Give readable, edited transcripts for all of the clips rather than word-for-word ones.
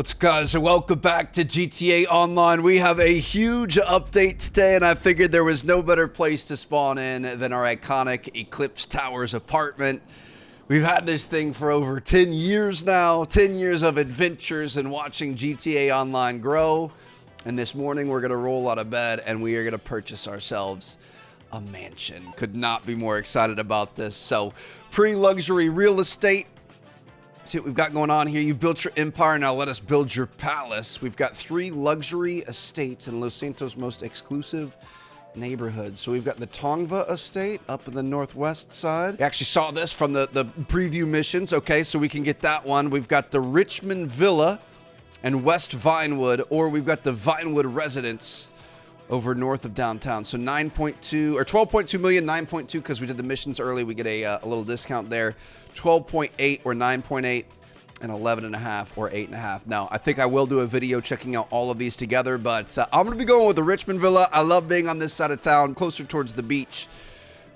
What's up, guys, and welcome back to GTA Online. We have a huge update today, and I figured there was no better place to spawn in than our iconic Eclipse Towers apartment. We've had this thing for over 10 years now, 10 years of adventures and watching GTA Online grow. And this morning we're gonna roll out of bed and we are gonna purchase ourselves a mansion. Could not be more excited about this. So, pre-luxury real estate. See what we've got going on here. You built your empire, now let us build your palace. We've got 3 luxury estates in Los Santos' most exclusive neighborhood. So we've got the Tongva estate up in the northwest side. We actually saw this from the preview missions. Okay, so we can get that one. We've got the Richmond Villa and West Vinewood, or we've got the Vinewood Residence over north of downtown. So 9.2 or 12.2 million, 9.2 because we did the missions early. We get a little discount there. 12.8 or 9.8 and 11.5 or 8.5. Now, I think I will do a video checking out all of these together, but I'm going to be going with the Richmond Villa. I love being on this side of town, closer towards the beach.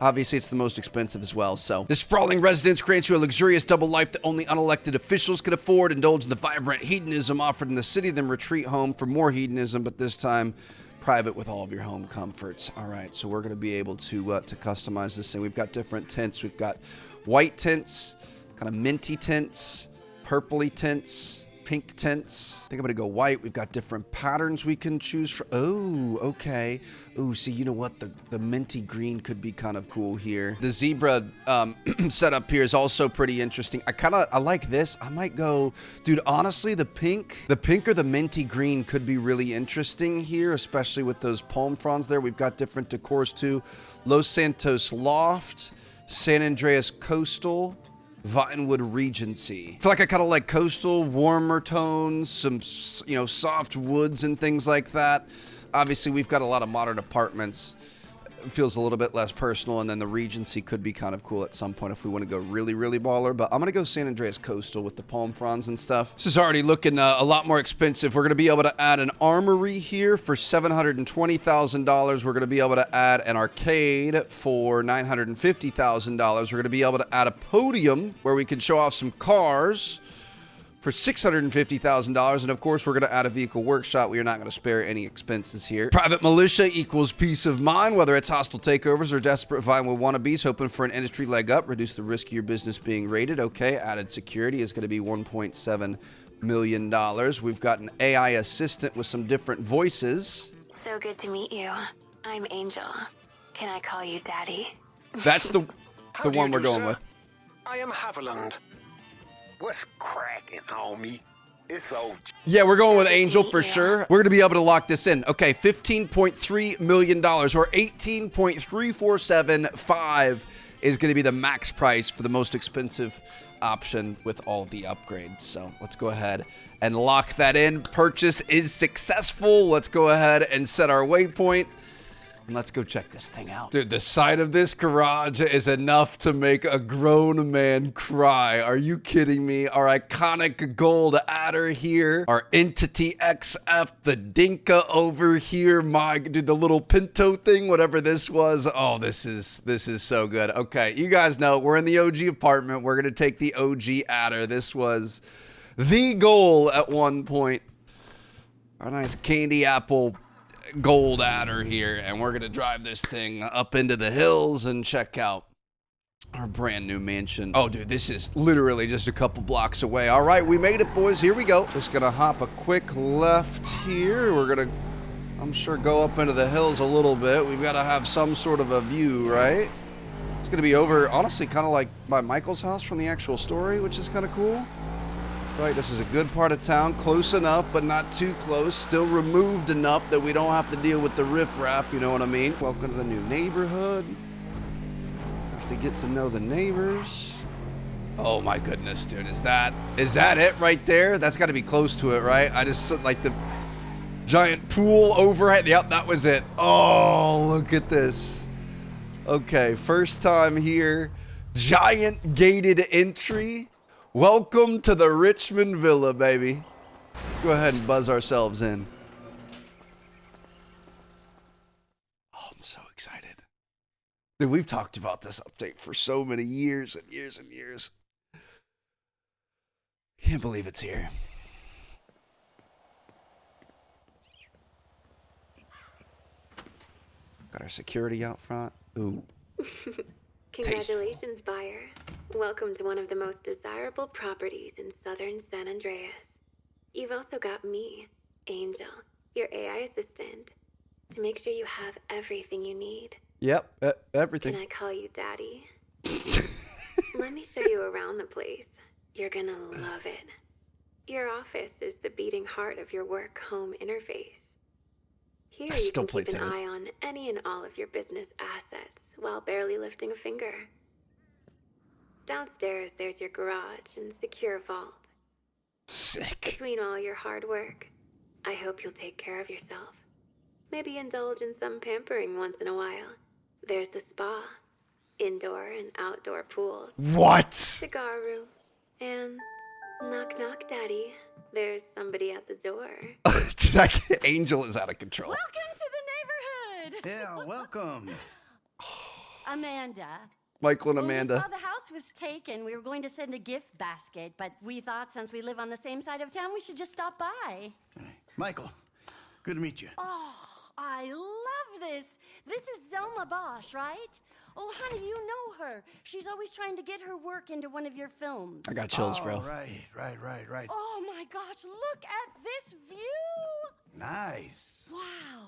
Obviously, it's the most expensive as well. So this sprawling residence grants you a luxurious double life that only unelected officials can afford. Indulge in the vibrant hedonism offered in the city, then retreat home for more hedonism, but this time private with all of your home comforts. All right, so we're going to be able to customize this thing. We've got different tints. We've got white tints, kind of minty tints, purpley tints, pink tints. I think I'm going to go white. We've got different patterns we can choose for. Oh, okay. Oh, see, you know what? The minty green could be kind of cool here. The zebra setup here is also pretty interesting. I like this. I might go, dude, honestly, the pink or the minty green could be really interesting here, especially with those palm fronds there. We've got different decors too. Los Santos Loft, San Andreas Coastal, Vinewood Regency. I feel like I kind of like coastal, warmer tones, some, you know, soft woods and things like that. Obviously, we've got a lot of modern apartments. It feels a little bit less personal, and then the Regency could be kind of cool at some point if we want to go really, really baller, but I'm going to go San Andreas Coastal with the palm fronds and stuff. This is already looking a lot more expensive. We're going to be able to add an armory here for $720,000. We're going to be able to add an arcade for $950,000. We're going to be able to add a podium where we can show off some cars for $650,000, and of course, we're going to add a vehicle workshop. We are not going to spare any expenses here. Private militia equals peace of mind, whether it's hostile takeovers or desperate Vinewood wannabes hoping for an industry leg up, reduce the risk of your business being raided. Okay, added security is going to be $1.7 million. We've got an AI assistant with some different voices. So good to meet you. I'm Angel. Can I call you Daddy? That's the one we're going with. I am Haviland. What's cracking, homie? It's OG. Yeah, we're going with Angel for sure. We're going to be able to lock this in. Okay, $15.3 million or 18.3475 is going to be the max price for the most expensive option with all the upgrades. So let's go ahead and lock that in. Purchase is successful. Let's go ahead and set our waypoint. And let's go check this thing out. Dude, the side of this garage is enough to make a grown man cry. Are you kidding me? Our iconic gold adder here. Our Entity XF, the Dinka over here. My, dude, the little Pinto thing, whatever this was. Oh, this is so good. Okay, you guys know we're in the OG apartment. We're going to take the OG adder. This was the goal at one point. Our nice candy apple gold adder here, and we're gonna drive this thing up into the hills and check out our brand new mansion. Oh, dude, this is literally just a couple blocks away. All right, we made it, boys. Here we go. Just gonna hop a quick left here. We're gonna, I'm sure, go up into the hills a little bit. We've got to have some sort of a view, right? It's gonna be over, honestly, kind of like by Michael's house from the actual story, which is kind of cool. Right, this is a good part of town, close enough, but not too close, still removed enough that we don't have to deal with the riffraff, you know what I mean? Welcome to the new neighborhood. Have to get to know the neighbors. Oh my goodness, dude, is that it right there? That's gotta be close to it, right? I just like the giant pool overhead. Yep, that was it. Oh, look at this. Okay, first time here. Giant gated entry. Welcome to the Richmond Villa, baby. Go ahead and buzz ourselves in. Oh, I'm so excited. Dude, we've talked about this update for so many years and years and years. Can't believe it's here. Got our security out front. Ooh. Congratulations, buyer. Welcome to one of the most desirable properties in southern San Andreas. You've also got me, Angel, your AI assistant, to make sure you have everything you need. Yep, everything. Can I call you Daddy? Let me show you around the place. You're gonna love it. Your office is the beating heart of your work-home interface. Here I you still can play keep an tennis. eye on any and all of your business assets while barely lifting a finger. Downstairs, there's your garage and secure vault. Sick. Between all your hard work, I hope you'll take care of yourself. Maybe indulge in some pampering once in a while. There's the spa, indoor and outdoor pools, What? cigar room, and knock knock, Daddy. There's somebody at the door. Did I get Angel is out of control. Welcome to the neighborhood. Yeah, welcome. Amanda. Michael and When we Amanda. saw the house was taken, we were going to send a gift basket, but we thought since we live on the same side of town, we should just stop by. Hey, Michael, good to meet you. Oh, I love this. This is Zelma Bosch, right? Oh, honey, you know her. She's always trying to get her work into one of your films. I got chills, bro. Right. Oh my gosh, look at this view. Nice. Wow.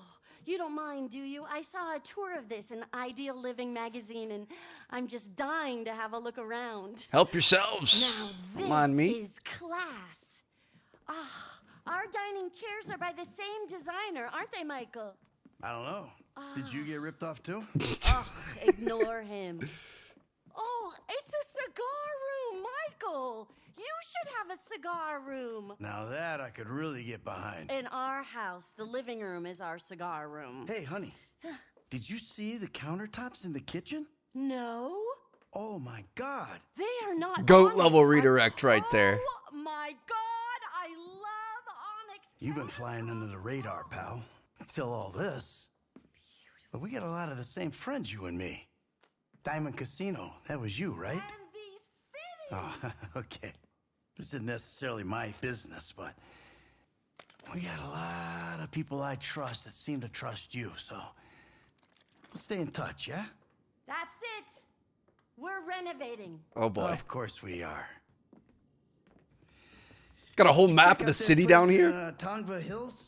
You don't mind, do you? I saw a tour of this in Ideal Living magazine, and I'm just dying to have a look around. Help yourselves. Now this Come on, me. is class. Ah, our dining chairs are by the same designer, aren't they, Michael? I don't know. Did you get ripped off too? Ugh, ignore him. Oh, it's a cigar room, Michael. You should have a cigar room. Now that I could really get behind. In our house, the living room is our cigar room. Hey, honey, did you see the countertops in the kitchen? No, Oh my God. they are not Goat onyx. level redirect right there. Oh my God, I love onyx. You've been flying under the radar, pal. Until all this. But we got a lot of the same friends, you and me. Diamond Casino, that was you, right? And these fittings. Oh, okay. This isn't necessarily my business, but we got a lot of people I trust that seem to trust you, so we'll stay in touch, yeah? That's it. We're renovating. Oh boy. Of course we are. Got a whole map Check of out the that city place down in, here. Tongva Hills?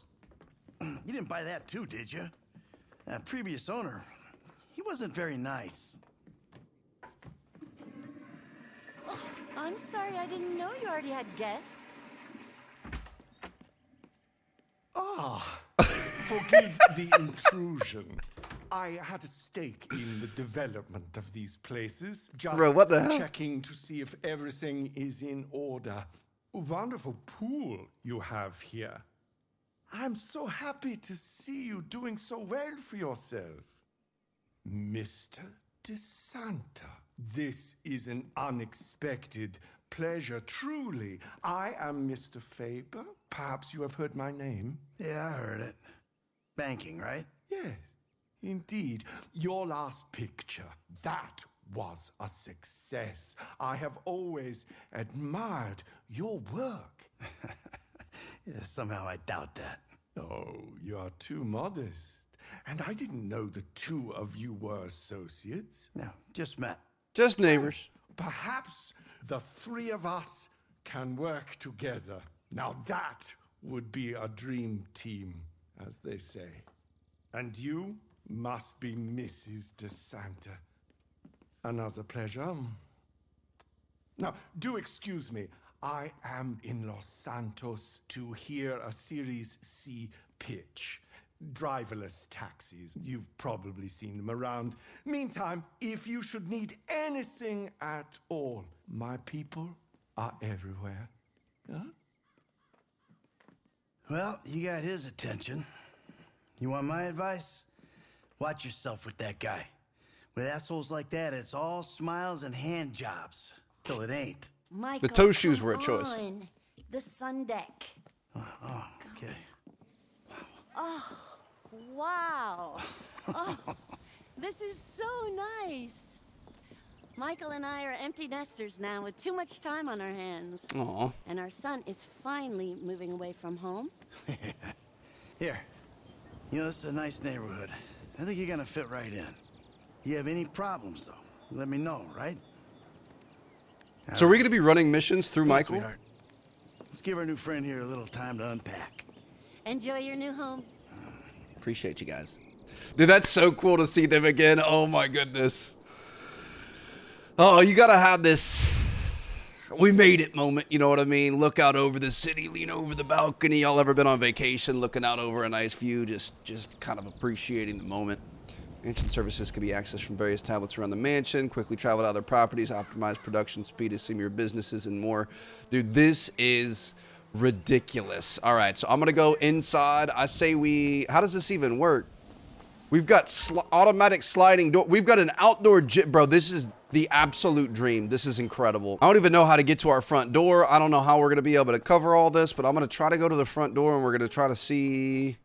You didn't buy that too, did you? Previous owner, he wasn't very nice. I'm sorry, I didn't know you already had guests. Ah, forgive the intrusion. I had a stake in the development of these places. Just Bro, what the hell? checking to see if everything is in order. Wonderful pool you have here. I'm so happy to see you doing so well for yourself. Mr. DeSanta, this is an unexpected pleasure, truly. I am Mr. Faber. Perhaps you have heard my name? Yeah, I heard it. Banking, right? Yes, indeed. Your last picture, that was a success. I have always admired your work. Yeah, somehow I doubt that. Oh, you are too modest. And I didn't know the two of you were associates. No, just met. Just neighbors. Perhaps the three of us can work together. Now that would be a dream team, as they say. And you must be Mrs. DeSanta. Another pleasure. Now, do excuse me. I am in Los Santos to hear a Series C pitch. Driverless taxis. You've probably seen them around. Meantime, if you should need anything at all, my people are everywhere. Huh? Well, you got his attention. You want my advice? Watch yourself with that guy. With assholes like that, it's all smiles and hand jobs. Till it ain't. Michael, toe shoes come were a choice. on. The sun deck. Oh, okay. Wow. Oh, this is so nice. Michael and I are empty nesters now with too much time on our hands. Aw. And our son is finally moving away from home. Here. You know, this is a nice neighborhood. I think you're gonna fit right in. You have any problems, though, let me know, right? So are we going to be running missions through Hey, Michael? sweetheart. Let's give our new friend here a little time to unpack. Enjoy your new home. Appreciate you guys. Dude, that's so cool to see them again. Oh my goodness. Oh, you gotta have this we made it moment, you know what I mean? Look out over the city, lean over the balcony. Y'all ever been on vacation looking out over a nice view, just kind of appreciating the moment? Mansion services can be accessed from various tablets around the mansion. Quickly travel to other properties, optimize production speed, assume your businesses, and more. Dude, this is ridiculous. All right, so I'm gonna go inside. I say how does this even work? We've got automatic sliding door. We've got an outdoor gym. Bro, this is the absolute dream. This is incredible. I don't even know how to get to our front door. I don't know how we're gonna be able to cover all this, but I'm gonna try to go to the front door and we're gonna try to see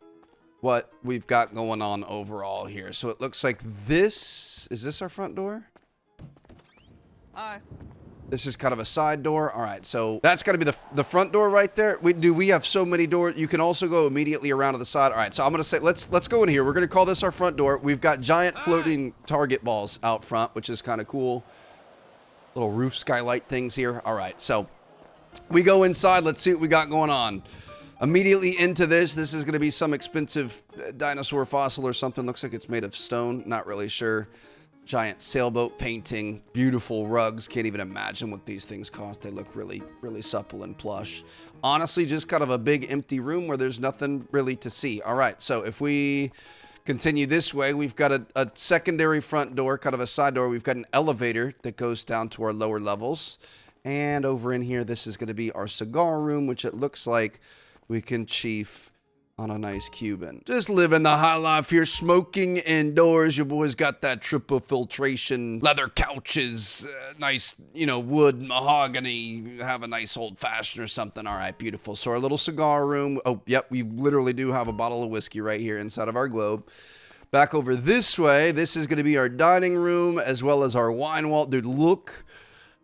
what we've got going on overall here. So it looks like is this our front door? Hi. This is kind of a side door. All right, so that's got to be the front door right there. We have so many doors. You can also go immediately around to the side. All right, so I'm gonna say let's go in here. We're gonna call this our front door. We've got giant floating target balls out front, which is kind of cool. Little roof skylight things here. All right, so we go inside. Let's see what we got going on. Immediately into this is going to be some expensive dinosaur fossil or something. Looks like it's made of stone. Not really sure. Giant sailboat painting. Beautiful rugs. Can't even imagine what these things cost. They look really, really supple and plush. Honestly, just kind of a big empty room where there's nothing really to see. All right, so if we continue this way, we've got a secondary front door, kind of a side door. We've got an elevator that goes down to our lower levels. And over in here, this is going to be our cigar room, which it looks like we can chief on a nice Cuban. Just living the high life here, smoking indoors. Your boy's got that triple filtration, leather couches, nice, wood, mahogany. Have a nice old fashioned or something. All right, beautiful. So our little cigar room. Oh, yep, we literally do have a bottle of whiskey right here inside of our globe. Back over this way, this is going to be our dining room as well as our wine vault. Dude, look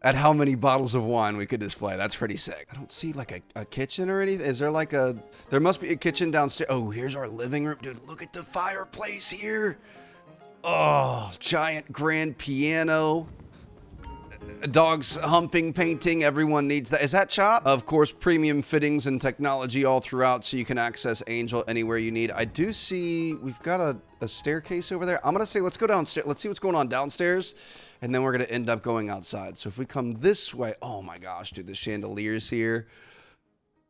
at how many bottles of wine we could display. That's pretty sick. I don't see like a kitchen or anything. Is there like there must be a kitchen downstairs. Oh, here's our living room. Dude, look at the fireplace here. Oh, giant grand piano. Dogs humping painting. Everyone needs that. Is that Chop? Of course, premium fittings and technology all throughout so you can access Angel anywhere you need. I do see we've got a staircase over there. I'm going to say let's go downstairs. Let's see what's going on downstairs. And then we're going to end up going outside. So if we come this way, oh my gosh, dude, the chandeliers here.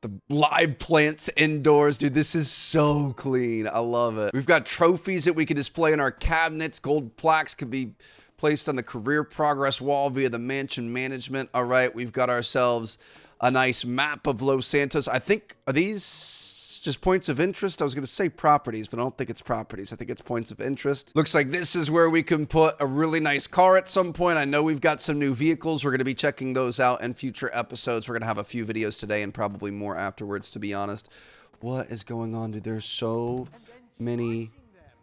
The live plants indoors. Dude, this is so clean. I love it. We've got trophies that we can display in our cabinets. Gold plaques could be placed on the career progress wall via the mansion management. All right, we've got ourselves a nice map of Los Santos. I think, are these just points of interest? I was going to say properties, but I don't think it's properties. I think it's points of interest. Looks like this is where we can put a really nice car at some point. I know we've got some new vehicles. We're going to be checking those out in future episodes. We're going to have a few videos today and probably more afterwards, to be honest. What is going on, dude? There's so many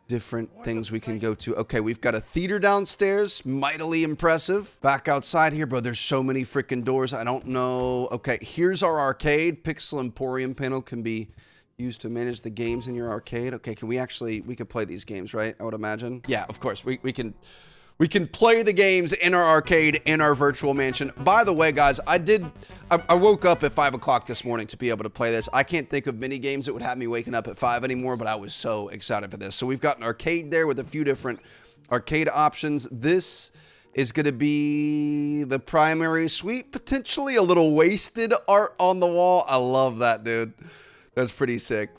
different things we can go to. Okay, we've got a theater downstairs. Mightily impressive. Back outside here, bro, there's so many freaking doors. I don't know. Okay, here's our arcade. Pixel Emporium panel can be used to manage the games in your arcade. Okay, we could play these games, right? I would imagine. Yeah, of course. We can play the games in our arcade in our virtual mansion. By the way, guys, I woke up at 5 o'clock this morning to be able to play this. I can't think of many games that would have me waking up at 5 anymore, but I was so excited for this. So we've got an arcade there with a few different arcade options. This is going to be the primary suite, potentially a little wasted art on the wall. I love that, dude. That's pretty sick.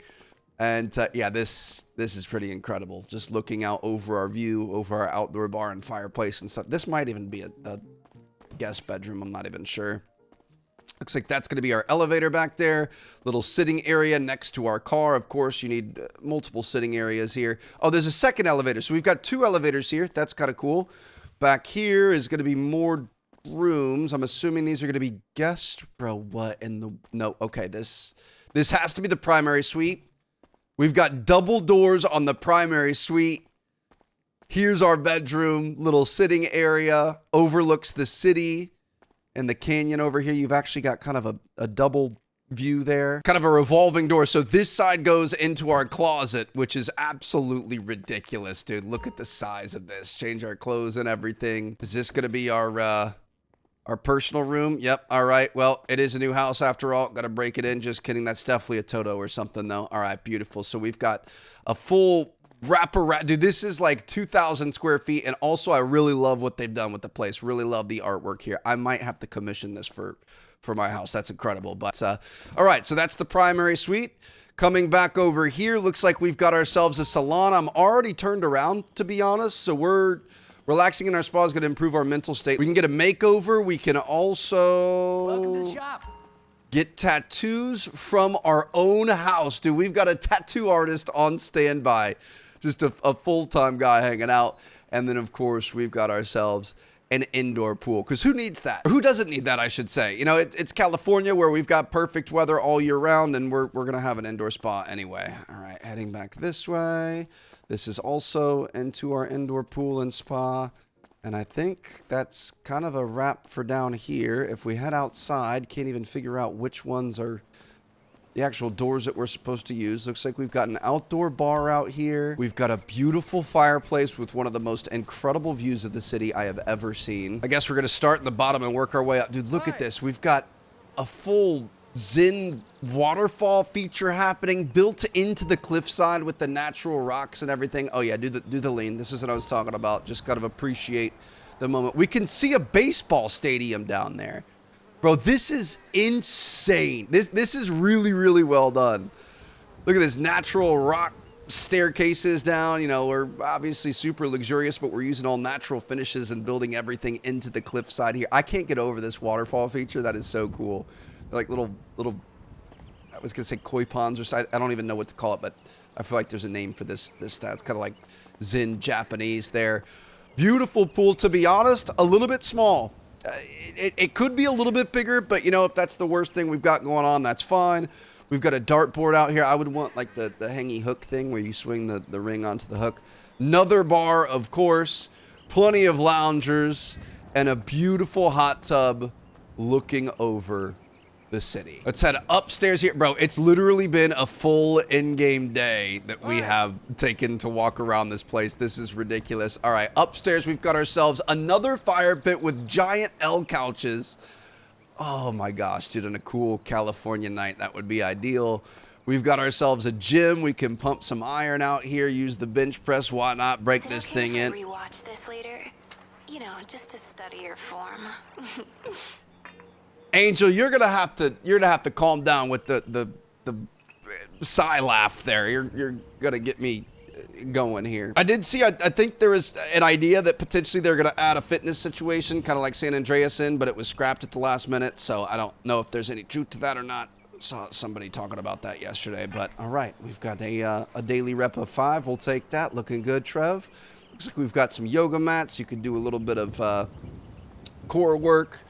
And yeah, this is pretty incredible. Just looking out over our view, over our outdoor bar and fireplace and stuff. This might even be a guest bedroom. I'm not even sure. Looks like that's going to be our elevator back there. Little sitting area next to our car. Of course, you need multiple sitting areas here. Oh, there's a second elevator. So we've got 2 elevators here. That's kind of cool. Back here is going to be more rooms. I'm assuming these are going to be guest. Bro, what in the... No, okay, this has to be the primary suite. We've got double doors on the primary suite. Here's our bedroom, little sitting area, overlooks the city and the canyon over here. You've actually got kind of a double view there. Kind of a revolving door. So this side goes into our closet, which is absolutely ridiculous, dude. Look at the size of this. Change our clothes and everything. Is this going to be our personal room? Yep. All right. Well, it is a new house after all. Got to break it in. Just kidding. That's definitely a Toto or something though. All right. Beautiful. So we've got a full wrap. Dude, this is like 2,000 square feet. And also I really love what they've done with the place. Really love the artwork here. I might have to commission this for my house. That's incredible. But all right. So that's the primary suite. Coming back over here, looks like we've got ourselves a salon. I'm already turned around, to be honest. So we're relaxing in our spa is going to improve our mental state. We can get a makeover. We can also Welcome to the shop. get tattoos from our own house. Dude, we've got a tattoo artist on standby. Just a full-time guy hanging out. And then, of course, we've got ourselves an indoor pool. Because who needs that? Who doesn't need that, I should say? You know, it's California where we've got perfect weather all year round. And we're going to have an indoor spa anyway. All right, heading back this way. This is also into our indoor pool and spa. And I think that's kind of a wrap for down here. If we head outside, can't even figure out which ones are the actual doors that we're supposed to use. Looks like we've got an outdoor bar out here. We've got a beautiful fireplace with one of the most incredible views of the city I have ever seen. I guess we're going to start in the bottom and work our way up. Dude, look at this. We've got a full Zen waterfall feature happening built into the cliffside with the natural rocks and everything. Oh yeah, do the lean. This is what I was talking about. Just kind of appreciate the moment. We can see a baseball stadium down there. Bro, this is insane. This is really, really well done. Look at this natural rock staircases down. You know, we're obviously super luxurious, but we're using all natural finishes and building everything into the cliffside here. I can't get over this waterfall feature. That is so cool. Like little, I was gonna say koi ponds or side. I don't even know what to call it, but I feel like there's a name for this style. It's kind of like Zen Japanese there. Beautiful pool, to be honest, a little bit small. It could be a little bit bigger, but you know, if that's the worst thing we've got going on, that's fine. We've got a dartboard out here. I would want like the hangy hook thing where you swing the ring onto the hook. Another bar, of course, plenty of loungers, and a beautiful hot tub looking over the city. Let's head upstairs here. Bro, it's literally been a full in-game day that we have taken to walk around this place. This is ridiculous. All right, upstairs we've got ourselves another fire pit with giant L couches. Oh my gosh, dude, on a cool California night, that would be ideal. We've got ourselves a gym. We can pump some iron out here, use the bench press, why not break this thing in. Rewatch this later. You know, just to study your form. Angel, you're gonna have to calm down with the sigh laugh there. You're gonna get me going here. I did see. I think there was an idea that potentially they're gonna add a fitness situation, kind of like San Andreas but it was scrapped at the last minute. So I don't know if there's any truth to that or not. Saw somebody talking about that yesterday. But all right, we've got a daily rep of 5. We'll take that. Looking good, Trev. Looks like we've got some yoga mats. You could do a little bit of core work.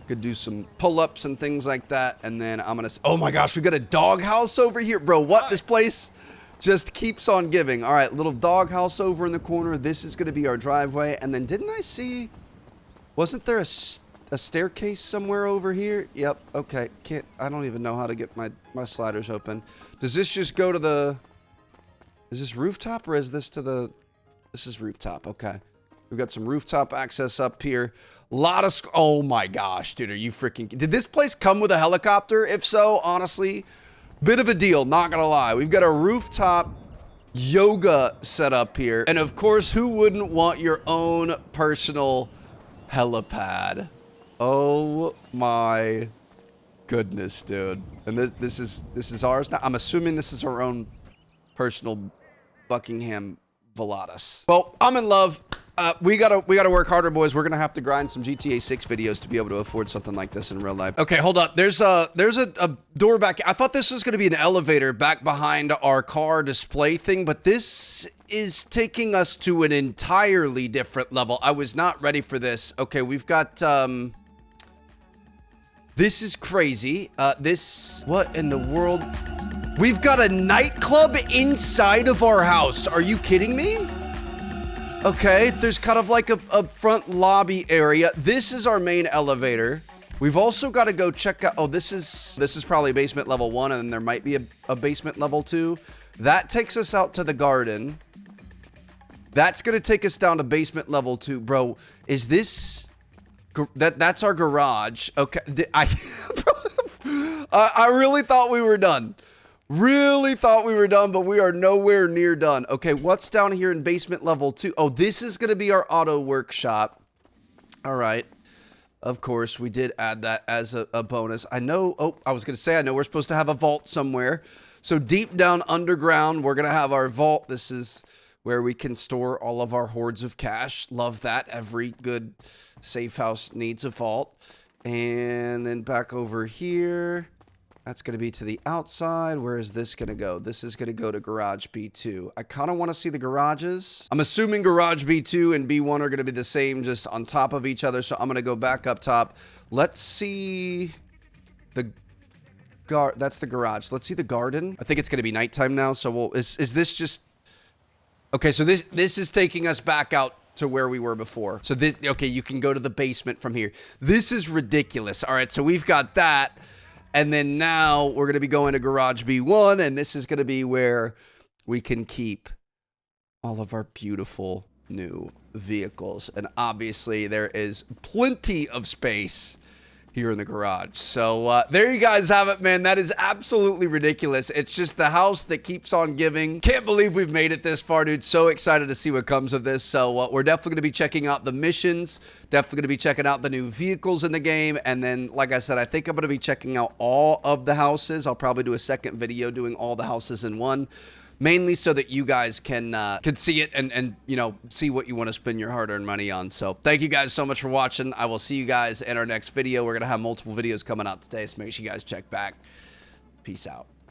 Could do some pull-ups and things like that. And then I'm gonna, oh my gosh, we got a doghouse over here. Bro, what? This place just keeps on giving. All right, little doghouse over in the corner. This is gonna be our driveway. And then didn't I see, wasn't there a staircase somewhere over here? Yep, okay. I don't even know how to get my sliders open. Does this just go to the, is this rooftop or is this to the, this is rooftop, okay. We've got some rooftop access up here. Lot of, oh my gosh, dude, are you freaking, did this place come with a helicopter? If so, honestly, bit of a deal, not gonna lie. We've got a rooftop yoga set up here. And of course, who wouldn't want your own personal helipad? Oh my goodness, dude. And this is ours now. I'm assuming this is our own personal Buckingham Volatus. Well, I'm in love. We gotta work harder, boys. We're gonna have to grind some GTA 6 videos to be able to afford something like this in real life. Okay, hold up. There's a door back. I thought this was gonna be an elevator back behind our car display thing, but this is taking us to an entirely different level. I was not ready for this. Okay, we've got this is crazy. What in the world? We've got a nightclub inside of our house. Are you kidding me? Okay, there's kind of like a front lobby area. This is our main elevator. We've also got to go check out, oh, this is probably basement level 1, and then there might be a basement level 2. That takes us out to the garden. That's going to take us down to basement level 2. Bro, is this, that's our garage. Okay, I really thought we were done. Really thought we were done, but we are nowhere near done. Okay, what's down here in basement level 2? Oh, this is going to be our auto workshop. All right. Of course, we did add that as a bonus. I know, oh, I was going to say, I know we're supposed to have a vault somewhere. So deep down underground, we're going to have our vault. This is where we can store all of our hordes of cash. Love that. Every good safe house needs a vault. And then back over here, that's going to be to the outside. Where is this going to go? This is going to go to garage B2. I kind of want to see the garages. I'm assuming garage B2 and B1 are going to be the same, just on top of each other. So I'm going to go back up top. Let's see the that's the garage. Let's see the garden. I think it's going to be nighttime now. So is this just, okay. So this is taking us back out to where we were before. So this, okay, you can go to the basement from here. This is ridiculous. All right, so we've got that. And then now we're going to be going to garage B1, and this is going to be where we can keep all of our beautiful new vehicles. And obviously there is plenty of space here in the garage. So there you guys have it, man. That is absolutely ridiculous. It's just the house that keeps on giving. Can't believe we've made it this far, dude. So excited to see what comes of this. So we're definitely going to be checking out the missions, definitely going to be checking out the new vehicles in the game. And then, like I said, I think I'm going to be checking out all of the houses. I'll probably do a second video doing all the houses in one, mainly so that you guys can see it and you know, see what you want to spend your hard-earned money on. So thank you guys so much for watching. I will see you guys in our next video. We're going to have multiple videos coming out today, so make sure you guys check back. Peace out.